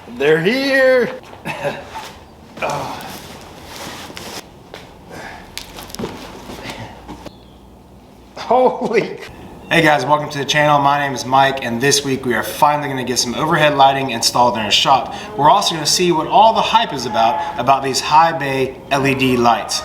They're here. Oh. Holy. Hey guys, welcome to the channel. My name is Mike, and this week we are finally going to get some overhead lighting installed in our shop. We're also going to see what all the hype is about these high bay LED lights.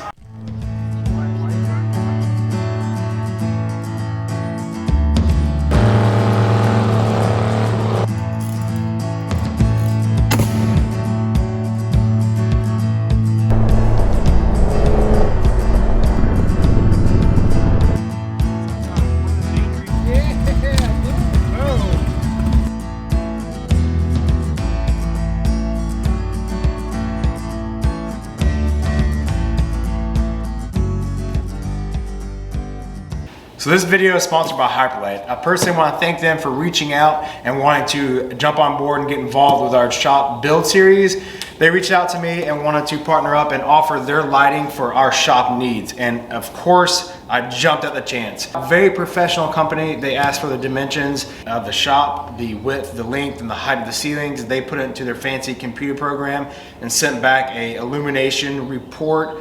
So this video is sponsored by Hyperlite. I personally want to thank them for reaching out and wanting to jump on board and get involved with our shop build series. They reached out to me and wanted to partner up and offer their lighting for our shop needs. And of course, I jumped at the chance. A very professional company. They asked for the dimensions of the shop, the width, the length, and the height of the ceilings. They put it into their fancy computer program and sent back a illumination report,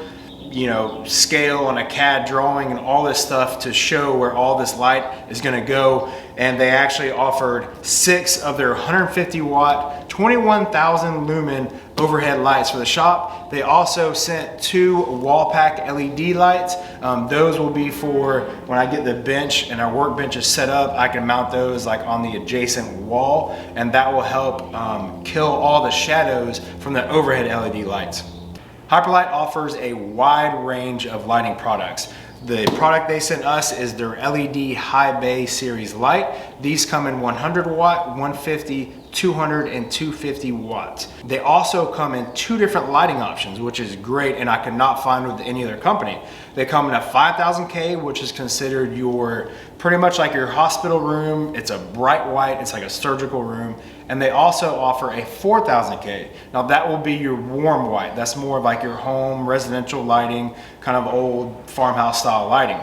scale and a CAD drawing and all this stuff to show where all this light is going to go. And they actually offered 6 of their 150 watt, 21,000 lumen overhead lights for the shop. They also sent 2 wall pack LED lights. Those will be for when I get the bench and our workbench is set up, I can mount those like on the adjacent wall, and that will help kill all the shadows from the overhead LED lights. Hyperlite offers a wide range of lighting products. The product they sent us is their LED High Bay Series light. These come in 100 watt, 150, 200, and 250 watts. They also come in 2 different lighting options, which is great, and I could not find with any other company. They come in a 5000K, which is considered your, pretty much like your hospital room. It's a bright white, it's like a surgical room. And they also offer a 4000K. Now that will be your warm white. That's more of like your home residential lighting, kind of old farmhouse style lighting,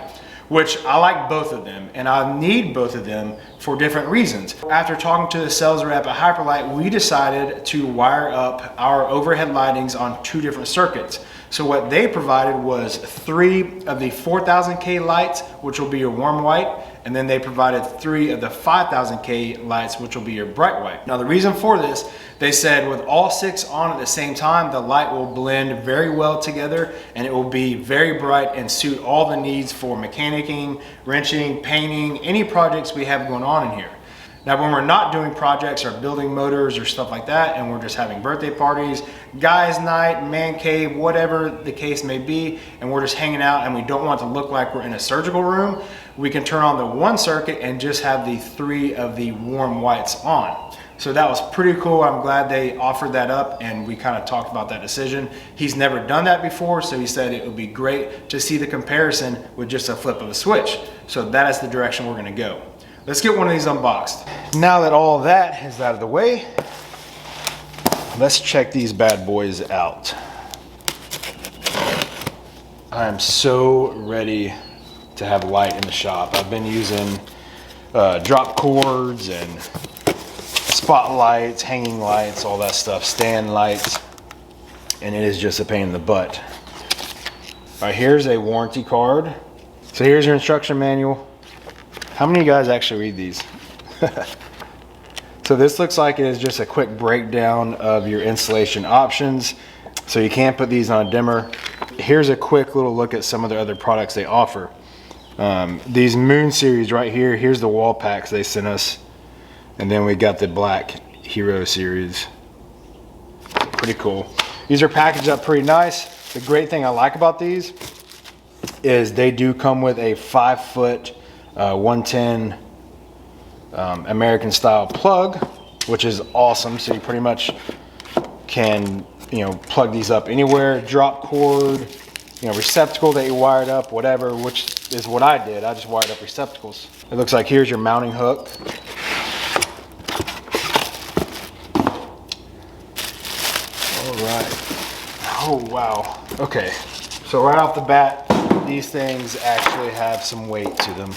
which I like both of them, and I need both of them for different reasons. After talking to the sales rep at Hyperlite, we decided to wire up our overhead lightings on 2 different circuits. So what they provided was 3 of the 4000K lights, which will be your warm white, and then they provided 3 of the 5000K lights, which will be your bright white. Now the reason for this, they said with all 6 on at the same time, the light will blend very well together and it will be very bright and suit all the needs for mechanicking, wrenching, painting, any projects we have going on in here. Now when we're not doing projects or building motors or stuff like that, and we're just having birthday parties, guys night, man cave, whatever the case may be, and we're just hanging out and we don't want it to look like we're in a surgical room, we can turn on the 1 circuit and just have the 3 of the warm whites on. So that was pretty cool. I'm glad they offered that up, and we kind of talked about that decision. He's never done that before, so he said it would be great to see the comparison with just a flip of a switch. So that is the direction we're gonna go. Let's get one of these unboxed. Now that all of that is out of the way, let's check these bad boys out. I am so ready to have light in the shop. I've been using drop cords and spotlights, hanging lights, all that stuff, stand lights, and it is just a pain in the butt. All right, here's a warranty card. So here's your instruction manual. How many of you guys actually read these? So this looks like it is just a quick breakdown of your installation options. So you can't put these on a dimmer. Here's a quick little look at some of the other products they offer. These Moon series right here, here's the wall packs they sent us. And then we got the Black Hero series. Pretty cool. These are packaged up pretty nice. The great thing I like about these is they do come with a 5-foot 110 American style plug, which is awesome. So you pretty much can plug these up anywhere. Drop cord, receptacle that you wired up, whatever, which is what I did. I just wired up receptacles. It looks like here's your mounting hook. All right. Oh wow. Okay. So right off the bat, these things actually have some weight to them.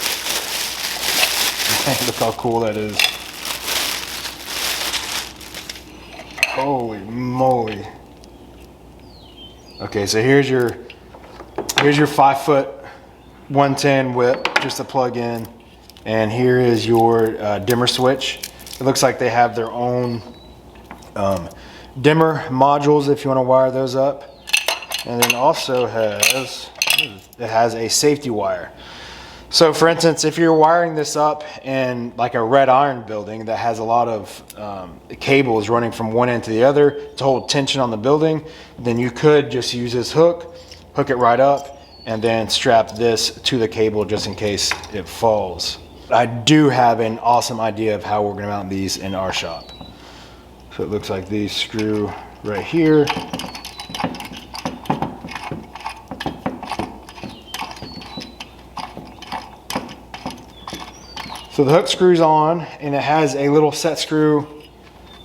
Look how cool that is. Holy moly. Okay, so here's your 5 foot 110 whip, just to plug in. And here is your dimmer switch. It looks like they have their own dimmer modules if you want to wire those up. And then also has a safety wire. So for instance, if you're wiring this up in like a red iron building that has a lot of cables running from one end to the other to hold tension on the building, then you could just use this hook it right up, and then strap this to the cable just in case it falls. I do have an awesome idea of how we're gonna mount these in our shop. So it looks like these screw right here. So the hook screws on, and it has a little set screw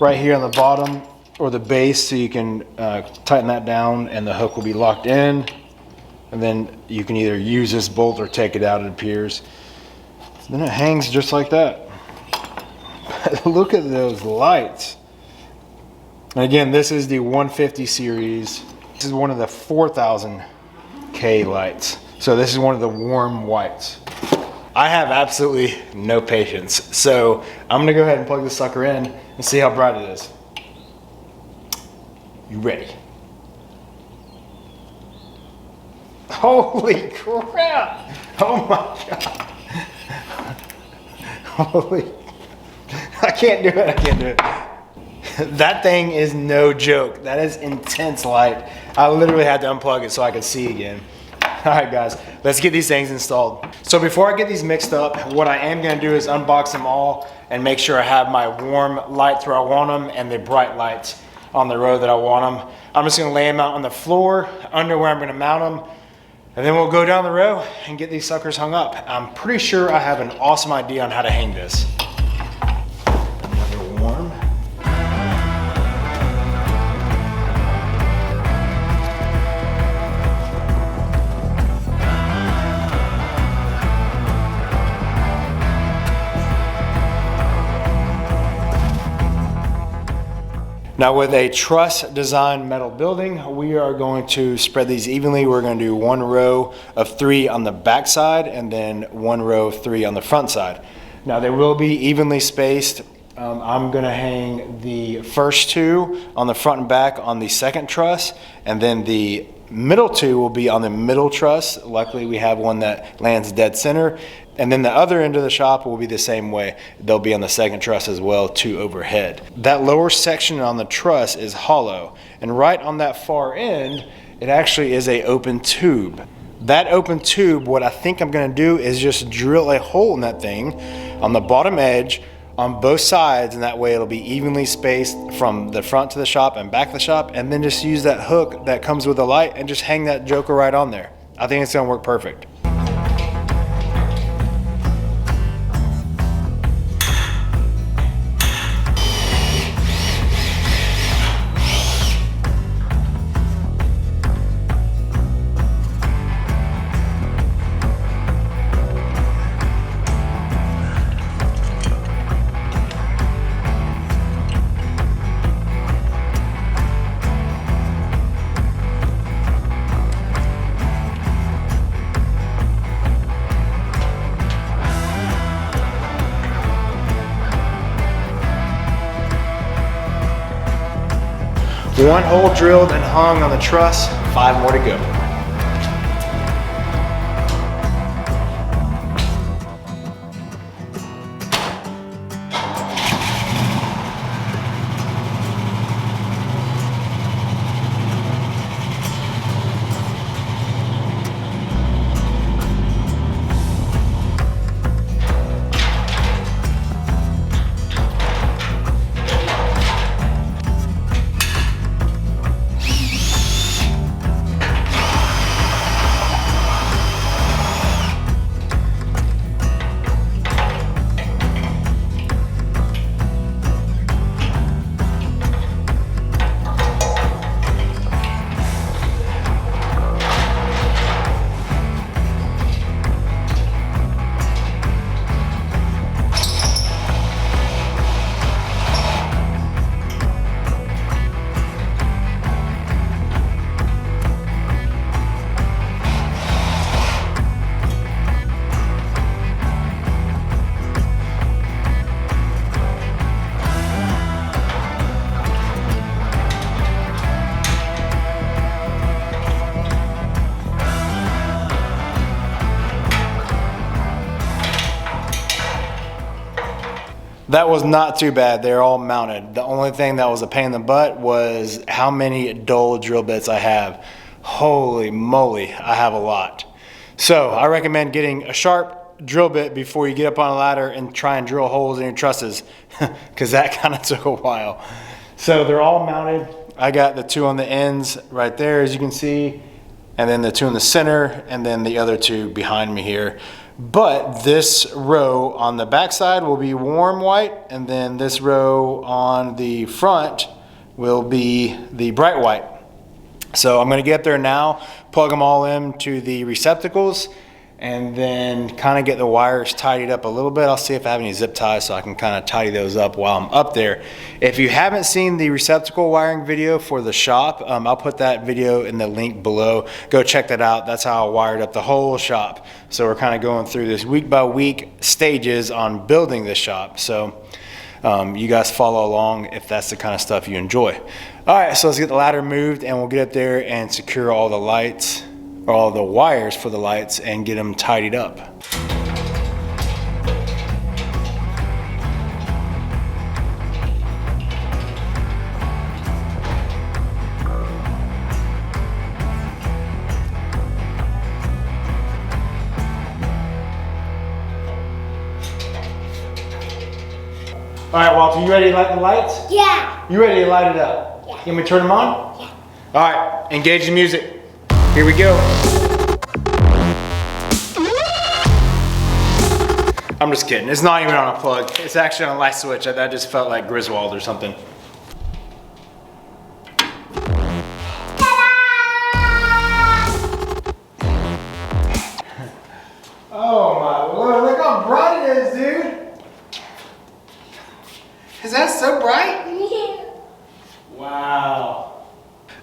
right here on the bottom or the base, so you can tighten that down and the hook will be locked in. And then you can either use this bolt or take it out, it appears. Then it hangs just like that. Look at those lights. And again, this is the 150 series. This is one of the 4000K lights. So this is one of the warm whites. I have absolutely no patience. So I'm gonna go ahead and plug this sucker in and see how bright it is. You ready? Holy crap! Oh my God. Holy, I can't do it, I can't do it. That thing is no joke. That is intense light. I literally had to unplug it so I could see again. All right guys, let's get these things installed. So before I get these mixed up, what I am gonna do is unbox them all and make sure I have my warm lights where I want them and the bright lights on the row that I want them. I'm just gonna lay them out on the floor under where I'm gonna mount them, and then we'll go down the row and get these suckers hung up. I'm pretty sure I have an awesome idea on how to hang this. Another warm. Now with a truss design metal building, we are going to spread these evenly. We're going to do one row of 3 on the back side and then one row of 3 on the front side. Now they will be evenly spaced. I'm going to hang the first 2 on the front and back on the second truss, and then the middle 2 will be on the middle truss. Luckily we have one that lands dead center. And then the other end of the shop will be the same way. They'll be on the second truss as well, 2 overhead. That lower section on the truss is hollow, and right on that far end, it actually is a open tube. That open tube, what I think I'm gonna do is just drill a hole in that thing on the bottom edge on both sides, and that way it'll be evenly spaced from the front to the shop and back to the shop, and then just use that hook that comes with the light and just hang that joker right on there. I think it's gonna work perfect. One hole drilled and hung on the truss, 5 more to go. That was not too bad. They're all mounted. The only thing that was a pain in the butt was how many dull drill bits I have. Holy moly, I have a lot. So I recommend getting a sharp drill bit before you get up on a ladder and try and drill holes in your trusses, because that kind of took a while. So they're all mounted. I got the 2 on the ends right there, as you can see, and then the 2 in the center, and then the other 2 behind me here. But this row on the back side will be warm white, and then this row on the front will be the bright white. So I'm gonna get there now, plug them all into the receptacles, and then kind of get the wires tidied up a little bit. I'll see if I have any zip ties so I can kind of tidy those up while I'm up there. If you haven't seen the receptacle wiring video for the shop, I'll put that video in the link below. Go check that out. That's how I wired up the whole shop. So we're kind of going through this week by week stages on building this shop. So you guys follow along if that's the kind of stuff you enjoy. All right, so let's get the ladder moved and we'll get up there and secure all the lights, all the wires for the lights, and get them tidied up. All right, Walter, you ready to light the lights? Yeah. You ready to light it up? Yeah. You want me to turn them on? Yeah. All right, engage the music. Here we go. I'm just kidding. It's not even on a plug. It's actually on a light switch. That just felt like Griswold or something. Oh my Lord, look how bright it is, dude. Is that so bright? Yeah. Wow.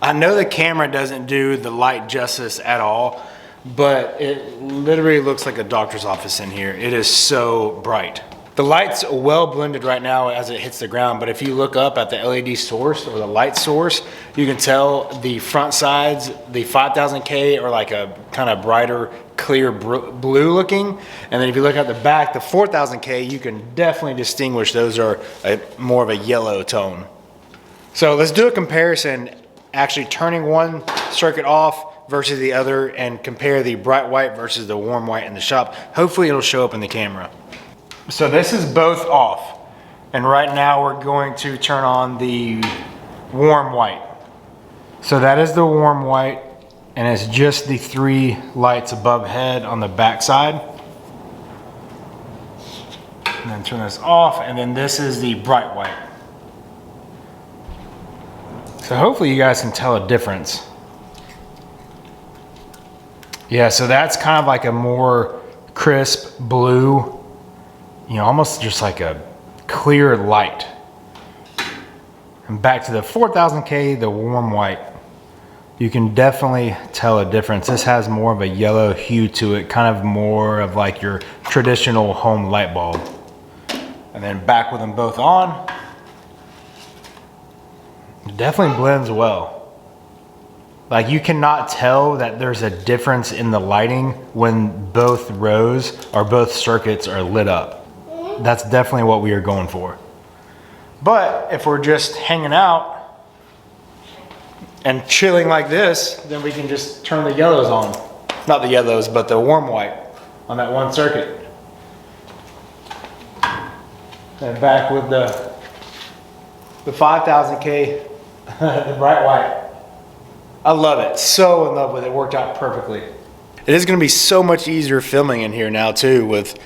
I know the camera doesn't do the light justice at all, but it literally looks like a doctor's office in here. It is so bright. The light's well blended right now as it hits the ground, but if you look up at the LED source or the light source, you can tell the front sides, the 5000K are like a kind of brighter, clear blue looking. And then if you look at the back, the 4000K, you can definitely distinguish those are more of a yellow tone. So let's do a comparison, actually turning one circuit off versus the other, and compare the bright white versus the warm white in the shop. Hopefully it'll show up in the camera. So this is both off, and right now we're going to turn on the warm white. So that is the warm white, and it's just the 3 lights above head on the back side. And then turn this off, and then this is the bright white. So hopefully you guys can tell a difference. Yeah, so that's kind of like a more crisp blue, you know, almost just like a clear light. And back to the 4000K, the warm white. You can definitely tell a difference. This has more of a yellow hue to it, kind of more of like your traditional home light bulb. And then back with them both on. It definitely blends well. Like, you cannot tell that there's a difference in the lighting when both rows or both circuits are lit up. That's definitely what we are going for. But if we're just hanging out and chilling like this, then we can just turn the yellows on. Not the yellows, but the warm white on that one circuit. And back with the 5000K, the bright white. I love it. So in love with it. Worked out perfectly. It is going to be so much easier filming in here now too, with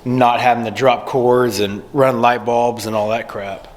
not having to drop cords and run light bulbs and all that crap.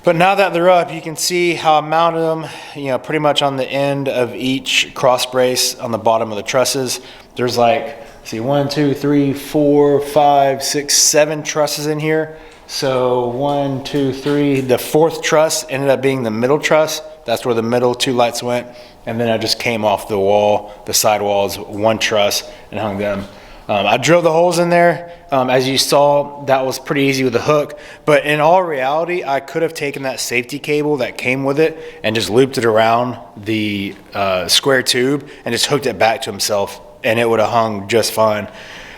But now that they're up, you can see how I mounted them, you know, pretty much on the end of each cross brace on the bottom of the trusses. There's like, see, 1, 2, 3, 4, 5, 6, 7 trusses in here. So 1, 2, 3, the 4th truss ended up being the middle truss. That's where the middle 2 lights went. And then I just came off the wall, the side walls, 1 truss, and hung them. I drilled the holes in there. As you saw, that was pretty easy with the hook. But in all reality, I could have taken that safety cable that came with it and just looped it around the square tube and just hooked it back to himself, and it would have hung just fine.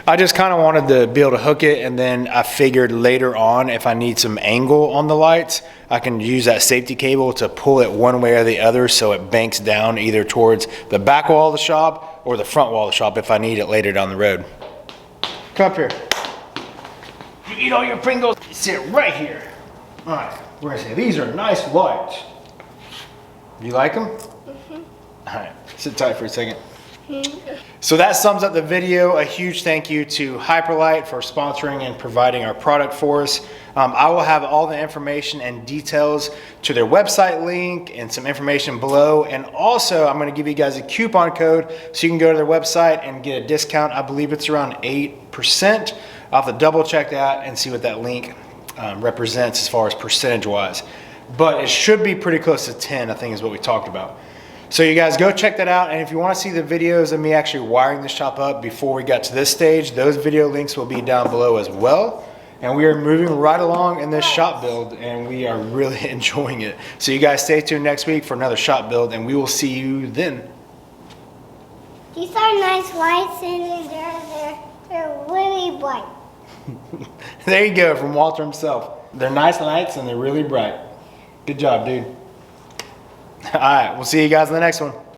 I just kind of wanted to be able to hook it, and then I figured later on if I need some angle on the lights, I can use that safety cable to pull it one way or the other so it banks down either towards the back wall of the shop or the front wall of the shop if I need it later down the road. Come up here. You eat all your Pringles, sit right here. All right, we're gonna say these are nice lights. You like them? Mm-hmm. All right, sit tight for a second. So that sums up the video. A huge thank you to Hyperlite for sponsoring and providing our product for us. I will have all the information and details to their website link and some information below. And also I'm going to give you guys a coupon code so you can go to their website and get a discount. I believe it's around 8%. I'll have to double check that and see what that link represents as far as percentage wise. But it should be pretty close to 10, I think is what we talked about. So you guys go check that out, and if you want to see the videos of me actually wiring this shop up before we got to this stage, those video links will be down below as well. And we are moving right along in this shop build, and we are really enjoying it. So you guys stay tuned next week for another shop build, and we will see you then. These are nice lights, and they're really bright. There you go, from Walter himself. They're nice lights, and they're really bright. Good job, dude. All right, we'll see you guys in the next one.